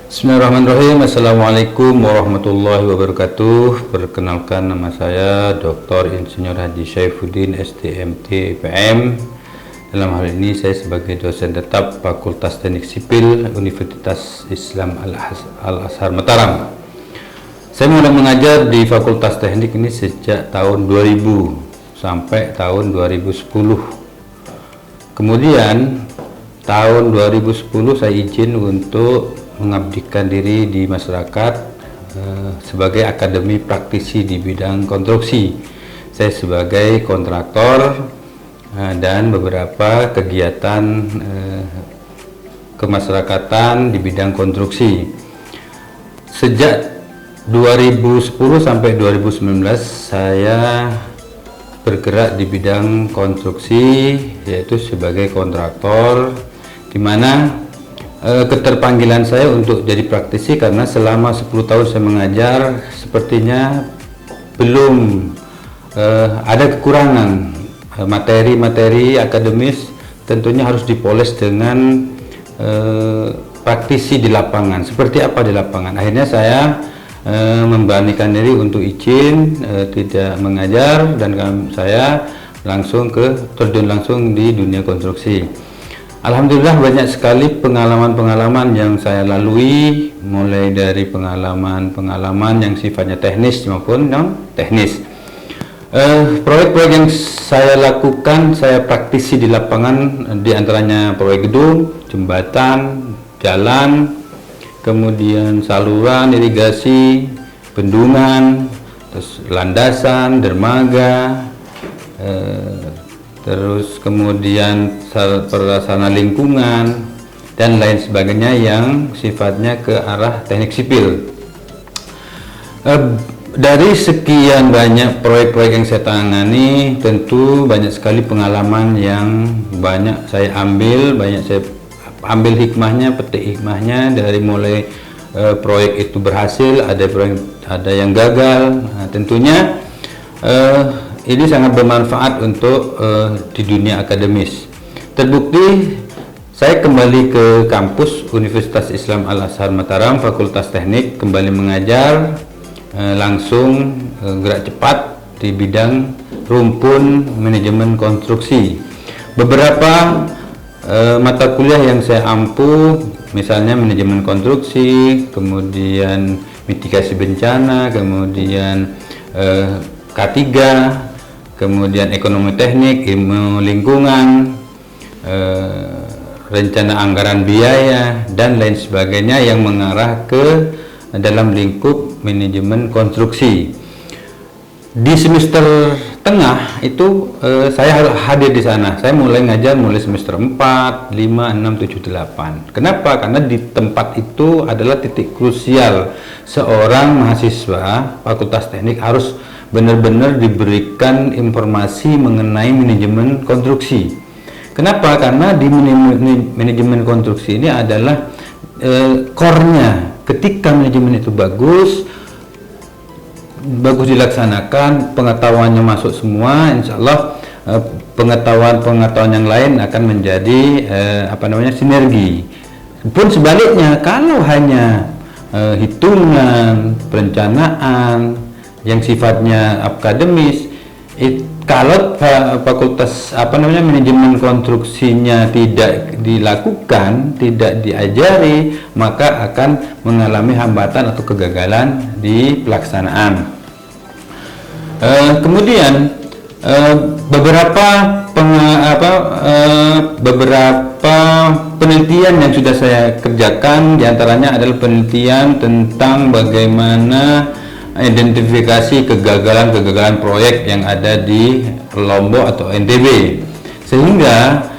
Bismillahirrahmanirrahim. Assalamualaikum warahmatullahi wabarakatuh. Perkenalkan, nama saya Dr. Insinyur Haji Syaifuddin STMT PM. Dalam hal ini saya sebagai dosen tetap Fakultas Teknik Sipil Universitas Islam Al-Azhar Mataram. Saya mulai mengajar di Fakultas Teknik ini sejak tahun 2000 sampai tahun 2010. Kemudian tahun 2010 saya izin untuk mengabdikan diri di masyarakat sebagai akademi praktisi di bidang konstruksi. Saya sebagai kontraktor dan beberapa kegiatan kemasyarakatan di bidang konstruksi. Sejak 2010 sampai 2019 saya bergerak di bidang konstruksi, yaitu sebagai kontraktor, di mana keterpanggilan saya untuk jadi praktisi karena selama 10 tahun saya mengajar sepertinya belum ada kekurangan materi-materi akademis, tentunya harus dipoles dengan praktisi di lapangan. Seperti apa di lapangan? Akhirnya saya memberanikan diri untuk izin tidak mengajar dan saya terjun langsung di dunia konstruksi. Alhamdulillah banyak sekali pengalaman-pengalaman yang saya lalui, mulai dari pengalaman-pengalaman yang sifatnya teknis maupun non teknis. Proyek-proyek yang saya lakukan, saya praktisi di lapangan, diantaranya proyek gedung, jembatan, jalan, kemudian saluran irigasi, bendungan, terus landasan, dermaga, terus kemudian prasarana lingkungan dan lain sebagainya yang sifatnya ke arah teknik sipil. Dari sekian banyak proyek-proyek yang saya tangani, tentu banyak sekali pengalaman yang banyak saya ambil hikmahnya, petik hikmahnya dari mulai proyek itu berhasil, ada yang gagal. Nah, tentunya ini sangat bermanfaat untuk di dunia akademis. Terbukti saya kembali ke kampus Universitas Islam Al-Azhar Mataram, Fakultas Teknik, kembali mengajar, langsung gerak cepat di bidang rumpun manajemen konstruksi. Beberapa mata kuliah yang saya ampuh, misalnya manajemen konstruksi, kemudian mitigasi bencana, kemudian K3, kemudian ekonomi teknik, ilmu lingkungan, rencana anggaran biaya, dan lain sebagainya yang mengarah ke dalam lingkup manajemen konstruksi. Di semester tengah itu saya hadir di sana. Saya mulai ngajar mulai semester 4, 5, 6, 7, 8. Kenapa? Karena di tempat itu adalah titik krusial seorang mahasiswa Fakultas Teknik harus benar-benar diberikan informasi mengenai manajemen konstruksi. Kenapa? Karena di manajemen konstruksi ini adalah core-nya. Ketika manajemen itu bagus dilaksanakan, pengetahuannya masuk semua, insya Allah pengetahuan yang lain akan menjadi sinergi. Pun sebaliknya, kalau hanya hitungan, perencanaan yang sifatnya akademis, kalau fakultas manajemen konstruksinya tidak dilakukan, tidak diajari, maka akan mengalami hambatan atau kegagalan di pelaksanaan. Kemudian beberapa penelitian yang sudah saya kerjakan, diantaranya adalah penelitian tentang bagaimana identifikasi kegagalan proyek yang ada di Lombok atau NTB, sehingga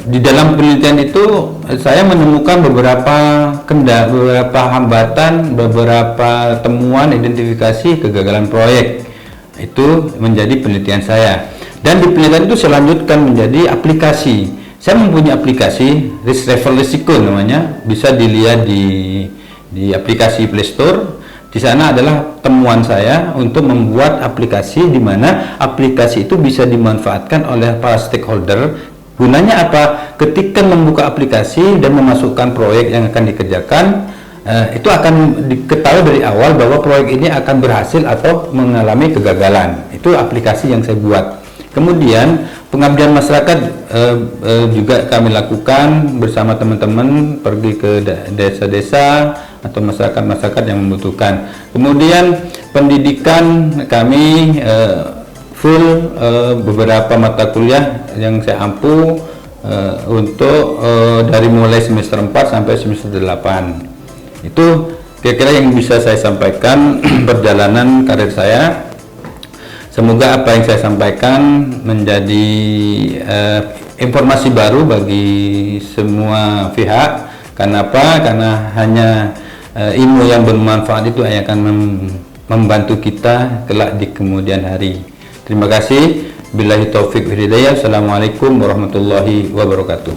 di dalam penelitian itu saya menemukan beberapa hambatan, beberapa temuan identifikasi kegagalan proyek. Itu menjadi penelitian saya, dan di penelitian itu saya lanjutkan menjadi aplikasi. Saya mempunyai aplikasi risk level risiko namanya, bisa dilihat di aplikasi Play Store. Di sana adalah temuan saya untuk membuat aplikasi di mana aplikasi itu bisa dimanfaatkan oleh para stakeholder Gunanya apa? Ketika membuka aplikasi dan memasukkan proyek yang akan dikerjakan, itu akan diketahui dari awal bahwa proyek ini akan berhasil atau mengalami kegagalan. Itu aplikasi yang saya buat. Kemudian pengabdian masyarakat juga kami lakukan bersama teman-teman, pergi ke desa-desa atau masyarakat-masyarakat yang membutuhkan. Kemudian pendidikan kami full, beberapa mata kuliah yang saya ampu untuk dari mulai semester 4 sampai semester 8. Itu kira-kira yang bisa saya sampaikan perjalanan karir saya. Semoga apa yang saya sampaikan menjadi informasi baru bagi semua pihak. Kenapa? Karena hanya ilmu yang bermanfaat itu yang akan membantu kita kelak di kemudian hari. Terima kasih. Billahi taufiq wal hidayah. Assalamualaikum warahmanallahi wabarakatuh.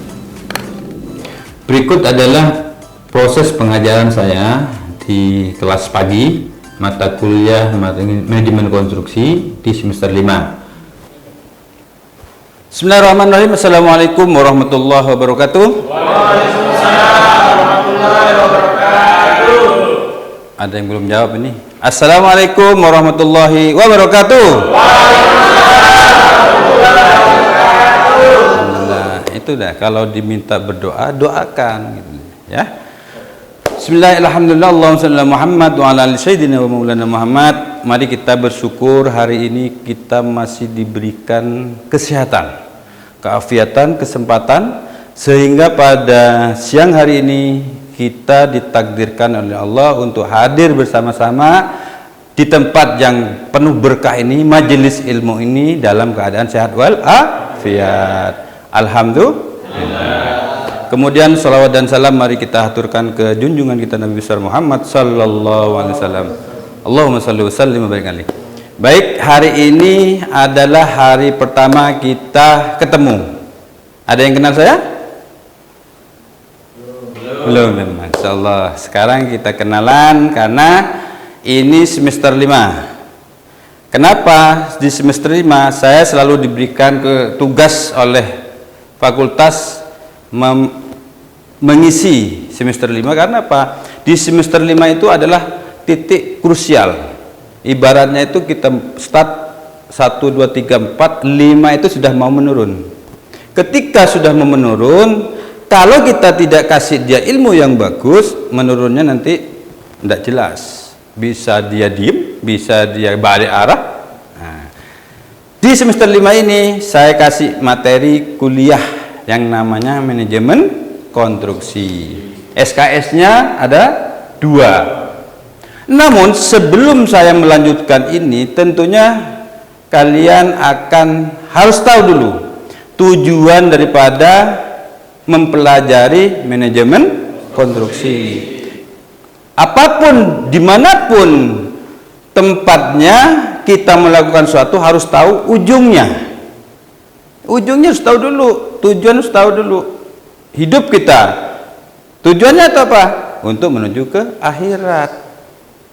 Berikut adalah proses pengajaran saya di kelas pagi mata kuliah manajemen konstruksi di semester 5. Bismillahirrahmanirrahim. Assalamualaikum warahmatullahi wabarakatuh. Waalaikumsalam warahmatullahi wabarakatuh. Ada yang belum jawab ini? Assalamualaikum warahmatullahi wabarakatuh. Alhamdulillah. Itu dah, kalau diminta berdoa, doakan gitu, ya. Bismillahirrahmanirrahim. Allahumma shalli ala Muhammad wa ala ali sayyidina wa maulana Muhammad. Mari kita bersyukur hari ini kita masih diberikan kesehatan, keafiatan, kesempatan, sehingga pada siang hari ini kita ditakdirkan oleh Allah untuk hadir bersama-sama di tempat yang penuh berkah ini, majelis ilmu ini, dalam keadaan sehat wal afiat. Alhamdulillah. Kemudian salawat dan salam mari kita haturkan ke junjungan kita Nabi besar Muhammad sallallahu alaihi wasallam. Allahumma shalli wa sallim wa barik alaihi. Baik, hari ini adalah hari pertama kita ketemu. Ada yang kenal saya? Belum. Masya Allah. Sekarang kita kenalan karena ini semester 5. Kenapa di semester 5 saya selalu diberikan tugas oleh fakultas mengisi semester 5, karena apa? Di semester 5 itu adalah titik krusial. Ibaratnya itu kita start 1, 2, 3, 4, 5 itu sudah mau menurun. Ketika sudah mau menurun, kalau kita tidak kasih dia ilmu yang bagus, menurunnya nanti tidak jelas. Bisa dia diem, bisa dia balik arah. Nah, di semester 5 ini saya kasih materi kuliah yang namanya manajemen konstruksi. SKS-nya ada 2. Namun sebelum saya melanjutkan ini, tentunya kalian akan harus tahu dulu tujuan daripada mempelajari manajemen konstruksi. Apapun, dimanapun tempatnya kita melakukan sesuatu harus tahu ujungnya. Ujungnya harus tahu dulu, tujuan harus tahu dulu. Hidup kita tujuannya atau apa? Untuk menuju ke akhirat,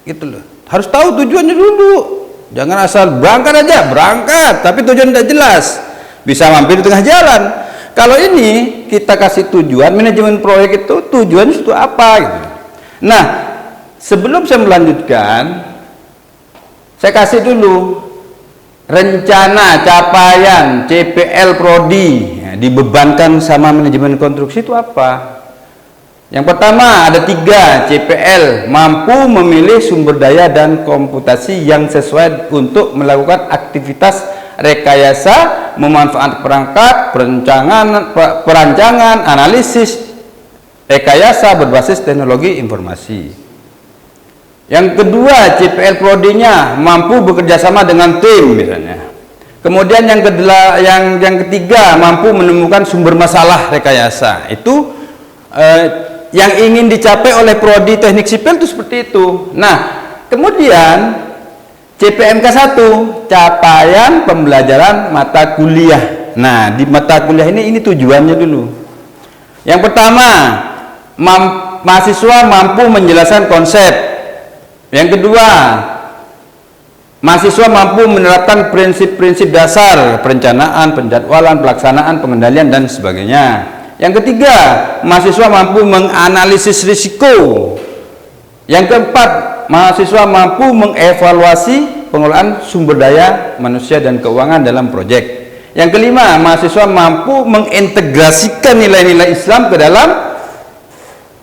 gitu loh. Harus tahu tujuannya dulu. Jangan asal berangkat aja, berangkat tapi tujuan tidak jelas, bisa mampir di tengah jalan. Kalau ini kita kasih tujuan, manajemen proyek itu tujuannya itu apa gitu. Nah, sebelum saya melanjutkan, saya kasih dulu rencana capaian CPL Prodi ya, dibebankan sama manajemen konstruksi itu apa? Yang pertama ada 3, CPL mampu memilih sumber daya dan komputasi yang sesuai untuk melakukan aktivitas rekayasa, memanfaatkan perangkat, perancangan, analisis, rekayasa berbasis teknologi informasi. Yang kedua, CPL Prodinya mampu bekerja sama dengan tim misalnya. Kemudian yang ketiga, mampu menemukan sumber masalah rekayasa. Itu yang ingin dicapai oleh Prodi Teknik Sipil itu seperti itu. Nah, kemudian CPMK 1, capaian pembelajaran mata kuliah. Nah, di mata kuliah ini tujuannya dulu. Yang pertama, mahasiswa mampu menjelaskan konsep. Yang kedua, mahasiswa mampu menerapkan prinsip-prinsip dasar perencanaan, penjadwalan, pelaksanaan, pengendalian, dan sebagainya. Yang ketiga, mahasiswa mampu menganalisis risiko. Yang keempat, mahasiswa mampu mengevaluasi pengelolaan sumber daya manusia dan keuangan dalam proyek. Yang kelima, mahasiswa mampu mengintegrasikan nilai-nilai Islam ke dalam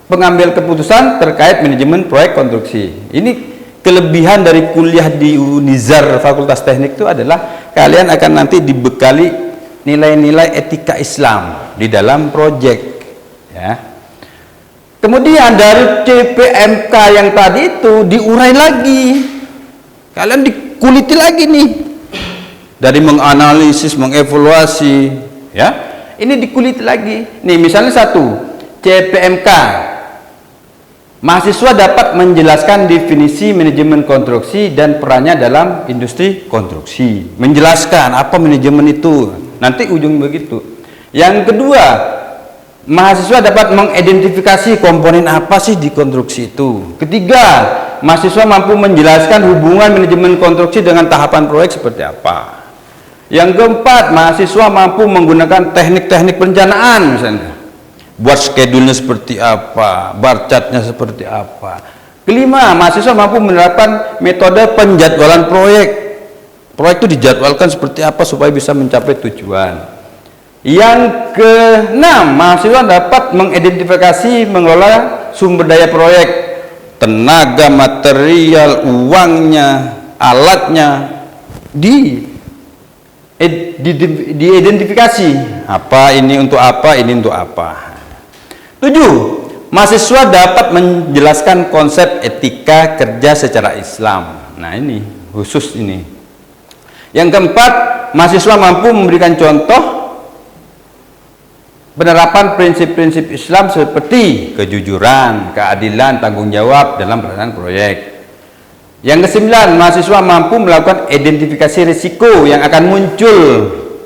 pengambil keputusan terkait manajemen proyek konstruksi. Ini kelebihan dari kuliah di Unizar Fakultas Teknik itu adalah kalian akan nanti dibekali nilai-nilai etika Islam di dalam proyek, ya. Kemudian dari CPMK yang tadi itu diurai lagi, kalian dikuliti lagi nih, dari menganalisis, mengevaluasi, ya, ini dikuliti lagi nih. Misalnya satu, CPMK, mahasiswa dapat menjelaskan definisi manajemen konstruksi dan perannya dalam industri konstruksi. Menjelaskan apa manajemen itu, nanti ujung begitu. Yang kedua, mahasiswa dapat mengidentifikasi komponen apa sih di konstruksi itu. Ketiga, mahasiswa mampu menjelaskan hubungan manajemen konstruksi dengan tahapan proyek seperti apa. Yang keempat, mahasiswa mampu menggunakan teknik-teknik perencanaan, misalnya buat schedule-nya seperti apa, bar chart-nya seperti apa. Kelima, mahasiswa mampu menerapkan metode penjadwalan proyek. Proyek itu dijadwalkan seperti apa supaya bisa mencapai tujuan. Yang keenam, mahasiswa dapat mengidentifikasi, mengelola sumber daya proyek, tenaga, material, uangnya, alatnya, diidentifikasi apa ini untuk apa, ini untuk apa. 7. Mahasiswa dapat menjelaskan konsep etika kerja secara Islam. Nah, ini khusus ini. Yang keempat, mahasiswa mampu memberikan contoh penerapan prinsip-prinsip Islam seperti kejujuran, keadilan, tanggung jawab dalam pelaksanaan proyek. Yang kesembilan, mahasiswa mampu melakukan identifikasi risiko yang akan muncul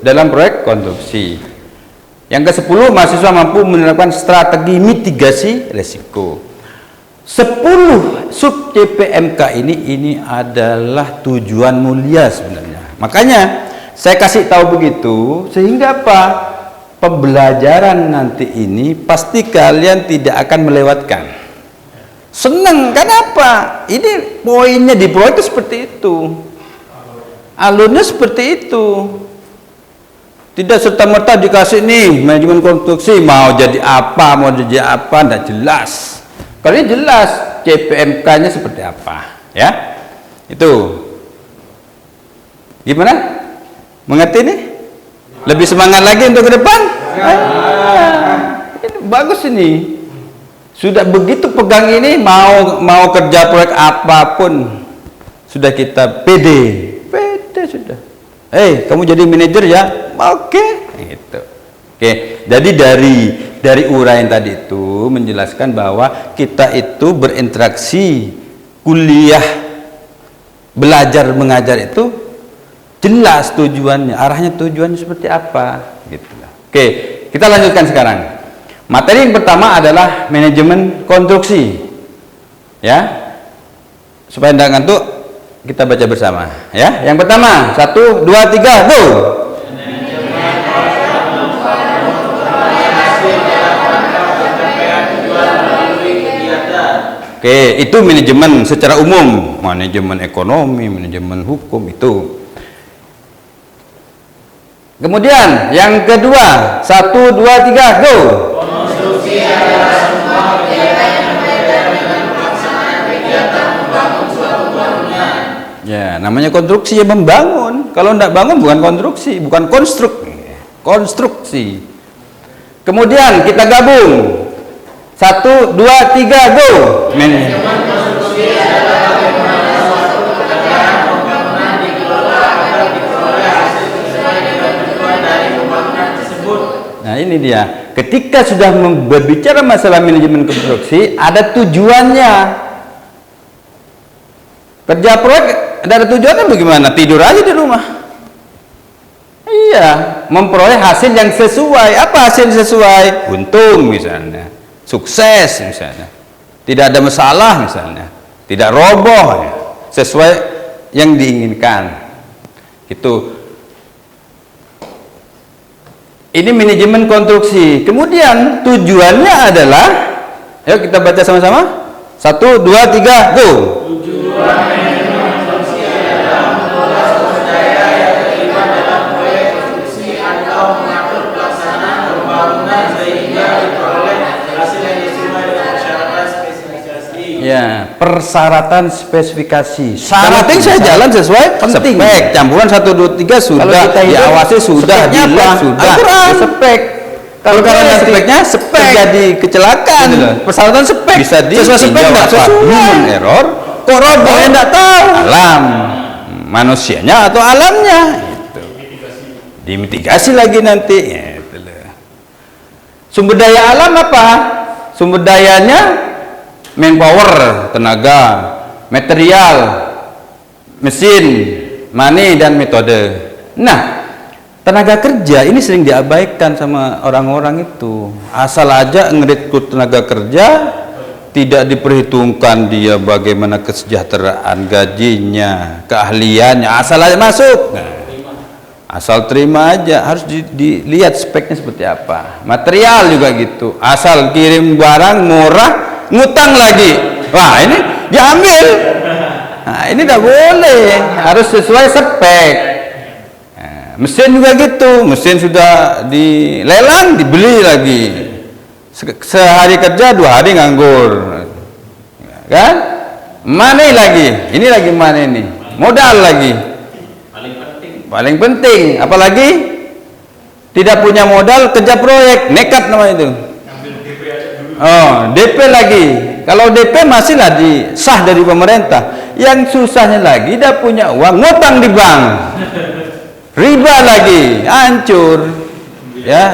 dalam proyek konstruksi. Yang ke-10, mahasiswa mampu menerapkan strategi mitigasi risiko. 10 sub CPMK ini adalah tujuan mulia sebenarnya. Makanya saya kasih tahu begitu sehingga apa? Pembelajaran nanti ini pasti kalian tidak akan melewatkan. Senang, kenapa? Ini poinnya di proyek itu seperti itu, alurnya seperti itu. Tidak serta-merta dikasih nih manajemen konstruksi mau jadi apa, tidak jelas. Kalau ini jelas CPMK-nya seperti apa, ya. Itu gimana? Mengerti nih? Lebih semangat lagi untuk ke depan? Ini bagus ini. Sudah begitu pegang ini, mau kerja proyek apapun sudah kita pede sudah. Kamu jadi manajer ya? Oke. Gitu. Oke. Jadi dari uraian tadi itu menjelaskan bahwa kita itu berinteraksi, kuliah, belajar mengajar itu jelas tujuannya, arahnya tujuannya seperti apa gitu. Oke, kita lanjutkan sekarang. Materi yang pertama adalah manajemen konstruksi. Ya. Supaya tidak ngantuk, kita baca bersama, ya. Yang pertama, 1 2 3 go. Oke, itu manajemen secara umum, manajemen ekonomi, manajemen hukum itu. Kemudian yang kedua, 1 2 3 go. Konstruksi adalah semua kegiatan yang berkaitan dengan pelaksanaan kegiatan membangun suatu bangunan. Ya, namanya konstruksi ya membangun. Kalau tidak bangun bukan konstruksi, bukan konstruksi. Kemudian kita gabung. 1 2 3 go. Manajemen konstruksi adalah bagaimana suatu pekerjaan pembangunan dikelola agar diperoleh hasil sesuai dengan tujuan dari pembangunan tersebut. Nah, ini dia. Ketika sudah berbicara masalah manajemen konstruksi, ada tujuannya. Kerja proyek ada tujuannya bagaimana? Tidur aja di rumah. Iya, memperoleh hasil yang sesuai. Apa hasil sesuai? Untung misalnya, sukses misalnya, tidak ada masalah misalnya, tidak roboh ya. Sesuai yang diinginkan. Itu. Ini manajemen konstruksi. Kemudian tujuannya adalah, ayo kita baca sama-sama. 1, 2, 3, go. Tujuan manajemen konstruksi adalah mengelola sumber daya yang terlibat dalam proyek konstruksi atau mengatur pelaksanaan pembangunan sehingga diperoleh hasil yang sesuai dengan persyaratan spesifikasi. Ya, persyaratan spesifikasi. Syarat penting saya jalan sesuai penting. spek. Campuran 1, 2, 3 sudah diawasi, sudah dilihat, sudah spek. Kalau karena speknya spek terjadi kecelakaan, persyaratan spek bisa sesuai spek enggak sesuai. Human error, korban enggak tahu. Alam, manusianya atau alamnya. Itu. Dimitigasi lagi nanti. Gitu loh. Sumber daya alam apa? Sumber dayanya manpower, tenaga, material, mesin, money dan metode. Nah, tenaga kerja ini sering diabaikan sama orang-orang itu. Asal aja ngerekrut tenaga kerja, tidak diperhitungkan dia bagaimana kesejahteraan, gajinya, keahliannya, asal aja masuk. Nah, asal terima aja, harus dilihat speknya seperti apa. Material juga gitu, asal kirim barang murah, ngutang lagi. Wah, ini diambil. Nah, ini tidak boleh, harus sesuai spek. Mesin juga gitu, mesin sudah dilelang, dibeli lagi. Sehari kerja, 2 hari nganggur, kan? Money lagi, ini lagi money nih, modal lagi. Paling penting, apalagi tidak punya modal, kerja proyek, nekat namanya itu. Oh, DP lagi. Kalau DP masih lagi sah dari pemerintah. Yang susahnya lagi, tidak punya uang, ngutang di bank. Riba lagi, hancur. Ya,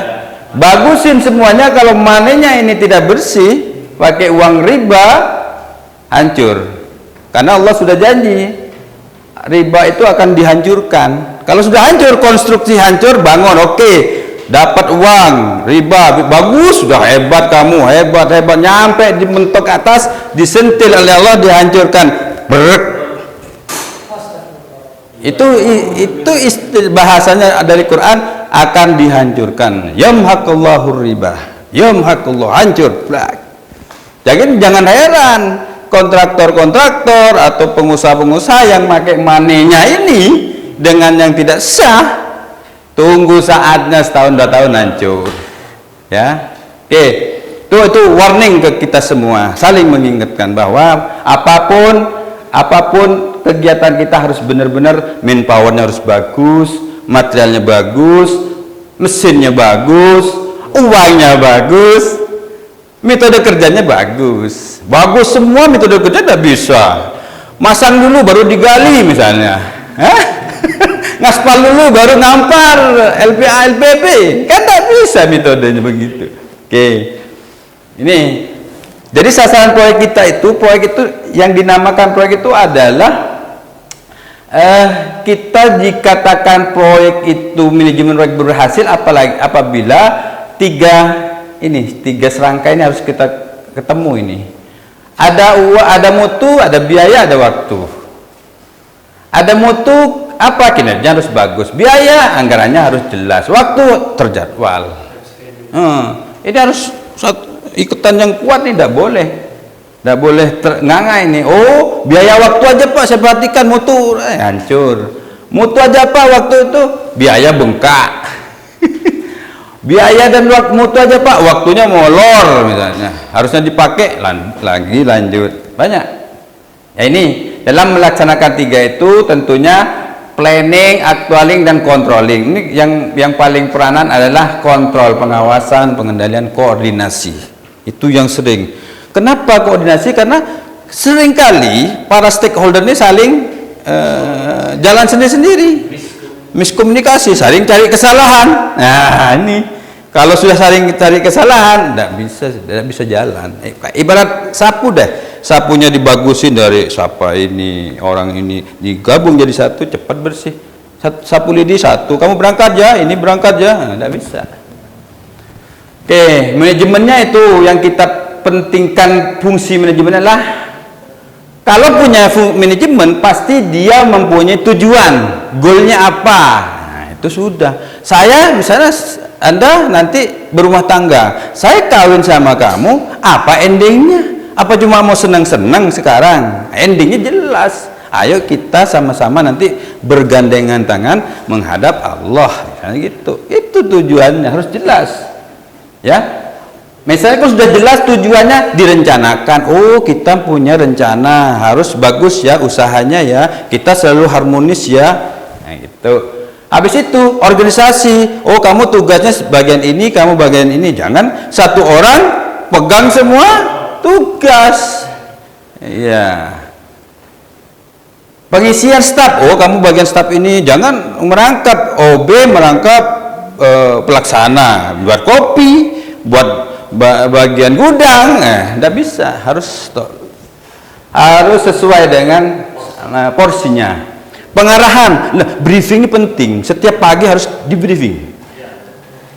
bagusin semuanya. Kalau manenya ini tidak bersih, pakai uang riba, hancur. Karena Allah sudah janji, riba itu akan dihancurkan. Kalau sudah hancur, konstruksi hancur, bangun, oke, dapat uang, riba, bagus, sudah hebat kamu, hebat, nyampe di mentok atas, disentil oleh Allah, dihancurkan. Brrr. Itu bahasanya dari Quran, akan dihancurkan. Yamhaqullahu riba, yamhaqullah, hancur. Jangan heran kontraktor-kontraktor atau pengusaha-pengusaha yang pakai manenya ini dengan yang tidak sah, tunggu saatnya setahun 2 tahun hancur. Ya, oke. Itu warning ke kita semua, saling mengingatkan bahwa apapun kegiatan kita harus benar-benar manpowernya harus bagus, materialnya bagus, mesinnya bagus, uangnya bagus, metode kerjanya bagus semua. Metode kerja tidak bisa masang dulu baru digali misalnya, ngaspal dulu baru ngampar LPA LPP, kan tidak bisa metodenya begitu. Oke, ini jadi sasaran proyek itu yang dinamakan proyek itu adalah kita dikatakan proyek itu manajemen proyek berhasil apabila tiga serangkaian ini harus kita ketemu ini. Ada mutu, ada biaya, ada waktu. Ada mutu, apa kinerja harus bagus, biaya anggarannya harus jelas, waktu terjadwal. Ini harus ikutan yang kuat nih, tidak boleh nganga ini. Oh, biaya waktu aja Pak, saya perhatikan mutu hancur. Mutu aja Pak, waktu itu biaya bengkak. Biaya dan mutu aja Pak, waktunya molor misalnya, harusnya dipakai lagi lanjut banyak. Ya, ini dalam melaksanakan 3 itu tentunya planning, actualing dan controlling. Ini yang paling peranan adalah kontrol, pengawasan, pengendalian, koordinasi. Itu yang sering. Kenapa koordinasi? Karena seringkali para stakeholder ini saling jalan sendiri-sendiri, miskomunikasi, saling cari kesalahan. Nah, ini kalau sudah saling cari kesalahan, tidak bisa jalan. Ibarat sapu deh, sapunya dibagusin dari siapa ini, orang ini digabung jadi satu, cepat bersih. Sapu lidi satu, kamu berangkat ya, ini berangkat ya, tidak bisa. Oke, manajemennya itu yang kita pentingkan. Fungsi manajemen adalah Kalau punya manajemen, pasti dia mempunyai tujuan, goalnya apa. Nah, itu sudah. Saya misalnya, Anda nanti berumah tangga, saya kawin sama kamu, apa endingnya? Apa cuma mau senang-senang sekarang? Endingnya jelas. Ayo kita sama-sama nanti bergandengan tangan menghadap Allah. Misalnya gitu. Itu tujuannya harus jelas. Ya. Misalnya kalau sudah jelas tujuannya, direncanakan. Oh, kita punya rencana, harus bagus ya usahanya ya. Kita selalu harmonis ya. Nah, gitu. Habis itu organisasi. Oh, kamu tugasnya bagian ini, kamu bagian ini. Jangan satu orang pegang semua tugas. Iya. Pengisian staf. Oh, kamu bagian staf ini. Jangan merangkap. OB merangkap pelaksana, buat kopi, buat bagian gudang, tidak bisa, harus sesuai dengan porsinya. Pengarahan, nah, briefing ini penting. Setiap pagi harus di briefing.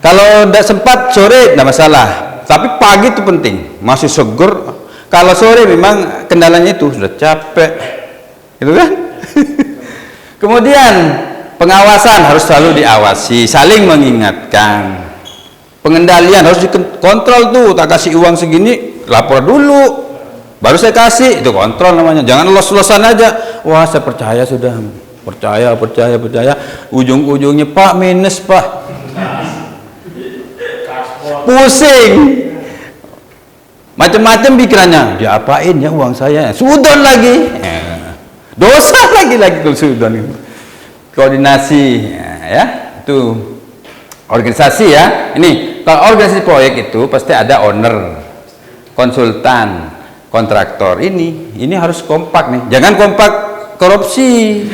Kalau tidak sempat sore tidak masalah, tapi pagi itu penting, masih seger. Kalau sore memang kendalanya itu sudah capek, gitu kan? Kemudian pengawasan harus selalu diawasi, saling mengingatkan. Pengendalian harus dikontrol tuh, tak kasih uang segini, lapor dulu, baru saya kasih, itu kontrol namanya. Jangan los-losan aja. Wah, saya percaya sudah, percaya, ujung-ujungnya Pak minus Pak, pusing, macam-macam pikirannya. Diapain ya uang saya? Sudon lagi, dosa lagi kalau sudon. Koordinasi, ya, itu organisasi ya. Ini kalau organisasi proyek itu pasti ada owner, konsultan, kontraktor. Ini harus kompak nih. Jangan kompak korupsi,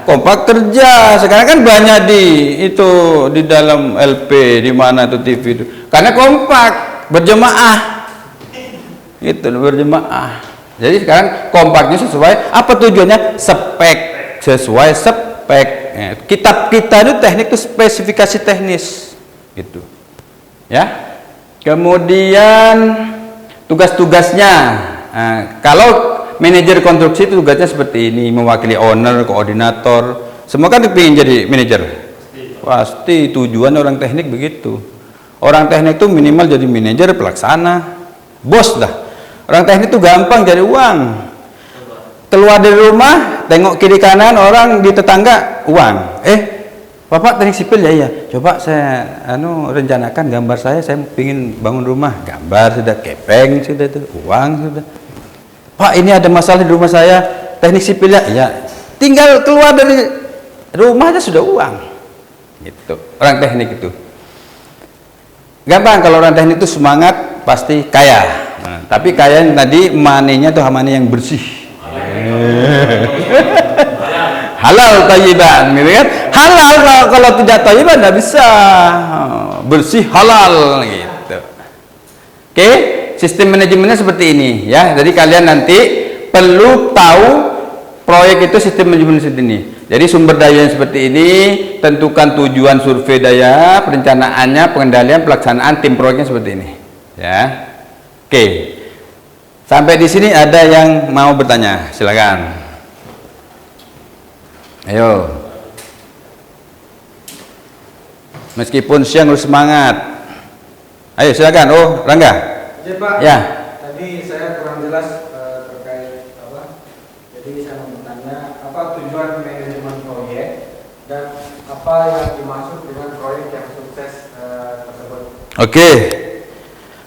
kompak kerja. Sekarang kan banyak di dalam LP, di mana tuh TV itu. Karena kompak, berjemaah. Itu berjemaah. Jadi sekarang kompaknya sesuai apa tujuannya? Spek, sesuai spek. Kitab kita itu teknik itu spesifikasi teknis gitu ya. Kemudian tugas-tugasnya, kalau manajer konstruksi itu tugasnya seperti ini, mewakili owner, koordinator, semua kan ingin jadi manajer, pasti tujuan orang teknik begitu. Orang teknik itu minimal jadi manajer, pelaksana, bos dah. Orang teknik itu gampang jadi uang. Keluar dari rumah, tengok kiri kanan orang di tetangga, uang. Bapak teknik sipil ya? Coba saya rencanakan gambar saya ingin bangun rumah. Gambar sudah, kepeng sudah, itu uang sudah. Pak, ini ada masalah di rumah saya, teknik sipil ya? Ya. Tinggal keluar dari rumah aja sudah uang. Gitu. Orang teknik itu. Gampang kalau orang teknik itu semangat pasti kaya. Nah, tapi kaya yang tadi money-nya tuh money yang bersih. Halal thayyiban, gitu kan? Halal, kalau tidak thayyiban tidak bisa bersih halal gitu. Oke, sistem manajemennya seperti ini ya. Jadi kalian nanti perlu tahu proyek itu sistem manajemen seperti ini. Jadi sumber daya seperti ini, tentukan tujuan survei daya, perencanaannya, pengendalian, pelaksanaan tim proyeknya seperti ini ya. Oke. Sampai di sini ada yang mau bertanya, silakan. Ayo. Meskipun siang harus semangat. Ayo silakan. Oh, Rangga. Ya, Pak. Ya. Tadi saya kurang jelas terkait apa? Jadi saya mau bertanya apa tujuan manajemen proyek dan apa yang dimaksud dengan proyek yang sukses tersebut. Oke.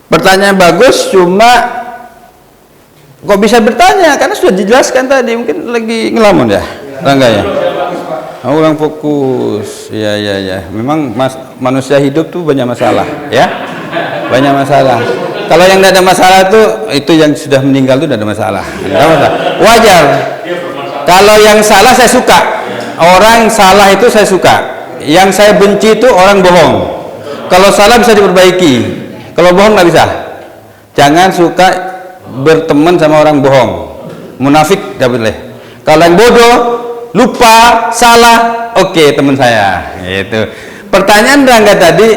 Pertanyaan bagus, cuma kok bisa bertanya? Karena sudah dijelaskan tadi, mungkin lagi ngelamun ya, Rangga ya. Orang fokus, ya. Memang manusia hidup tuh banyak masalah, ya, banyak masalah. Kalau yang tidak ada masalah itu yang sudah meninggal tuh tidak ada masalah. Wajar. Kalau yang salah saya suka, orang salah itu saya suka. Yang saya benci itu orang bohong. Kalau salah bisa diperbaiki, kalau bohong nggak bisa. Jangan suka berteman sama orang bohong, munafik tidak boleh. Kalau yang bodoh, lupa, salah, oke, teman saya. Gitu. Pertanyaan Rangga tadi,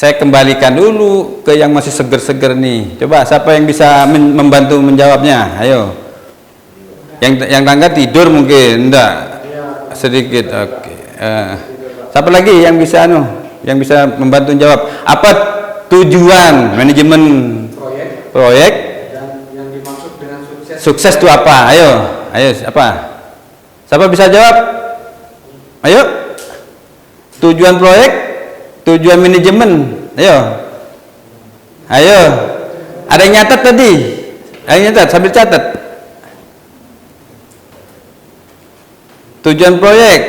saya kembalikan dulu ke yang masih seger-seger nih. Coba siapa yang bisa membantu menjawabnya? Ayo. Yang tangga tidur mungkin, enggak? Sedikit. Oke. Siapa lagi yang bisa yang bisa membantu jawab? Apa tujuan manajemen proyek? Dan yang dimaksud dengan sukses. Sukses itu apa? Ayo apa? Siapa bisa jawab? Ayo. Tujuan proyek, tujuan manajemen. Ayo. Ada yang nyatat tadi? Ada yang nyatat sambil catat. Tujuan proyek.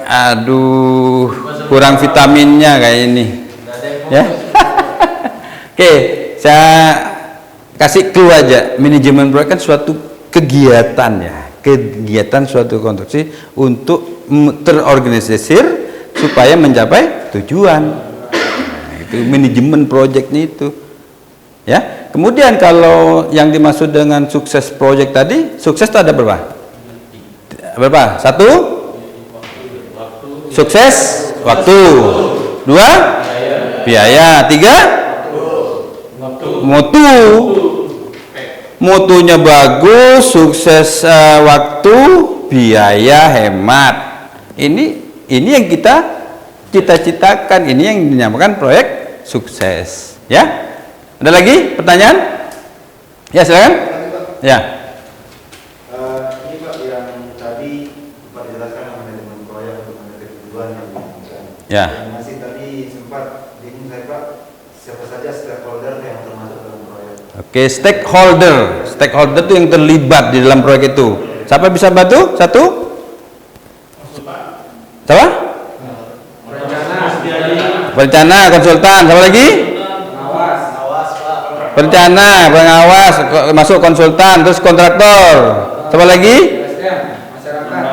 Aduh, kurang vitaminnya kayak ini. Ya. Oke, saya kasih clue aja. Manajemen proyek kan suatu kegiatan ya, kegiatan suatu konstruksi untuk terorganisir supaya mencapai tujuan. Nah, itu manajemen proyeknya itu. Ya. Kemudian kalau yang dimaksud dengan sukses proyek tadi, sukses itu ada berapa? Berapa? 1? Sukses waktu. 2? Biaya. 3? Mutu. Mutunya bagus, sukses waktu, biaya hemat. Ini yang kita cita-citakan, ini yang dinamakan proyek sukses. Ya. Ada lagi pertanyaan? Ya, silakan. Ya. Ini Pak yang tadi Pak dijelaskan manajemen proyek untuk mencapai tujuan yang diinginkan. Ya. Yang masih tadi sempat bingung saya Pak, siapa saja stakeholder yang termasuk dalam proyek? Oke, stakeholder itu yang terlibat di dalam proyek itu. Siapa bisa bantu? Satu? Siapa? Perencana, konsultan. Siapa lagi? Perencana, pengawas, masuk konsultan, terus kontraktor. Siapa lagi?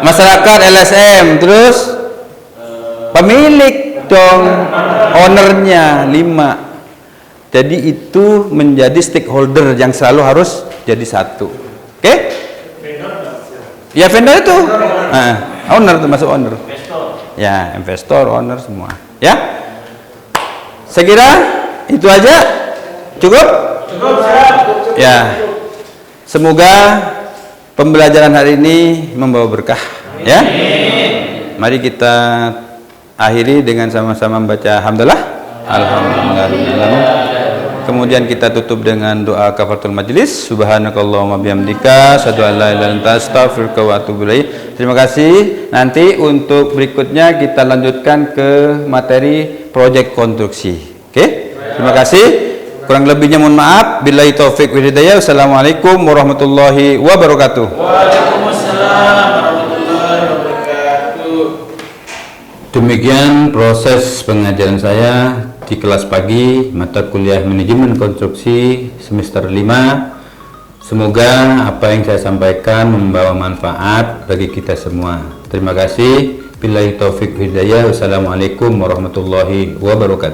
Masyarakat, LSM, terus pemilik dong, ownernya 5. Jadi itu menjadi stakeholder yang selalu harus jadi satu. Oke? Ya vendor itu. Owner termasuk owner. Ya, investor, owner semua. Ya. Saya kira itu aja. Cukup? Ya. Semoga pembelajaran hari ini membawa berkah, ya. Mari kita akhiri dengan sama-sama membaca hamdalah. Alhamdulillah. Kemudian kita tutup dengan doa kafaratul majelis. Subhanakallahumma bihamdika asyhadu an la ilaha illa anta astaghfiruka wa atubu ilaik. Terima kasih. Nanti untuk berikutnya kita lanjutkan ke materi proyek konstruksi. Oke? Terima kasih. Kurang lebihnya mohon maaf. Billahi taufik wal hidayah. Wassalamualaikum warahmatullahi wabarakatuh. Waalaikumsalam warahmatullahi wabarakatuh. Demikian proses pengajaran saya di kelas pagi mata kuliah manajemen konstruksi semester 5. Semoga apa yang saya sampaikan membawa manfaat bagi kita semua. Terima kasih. Billahi taufik hidayah. Wassalamualaikum warahmatullahi wabarakatuh.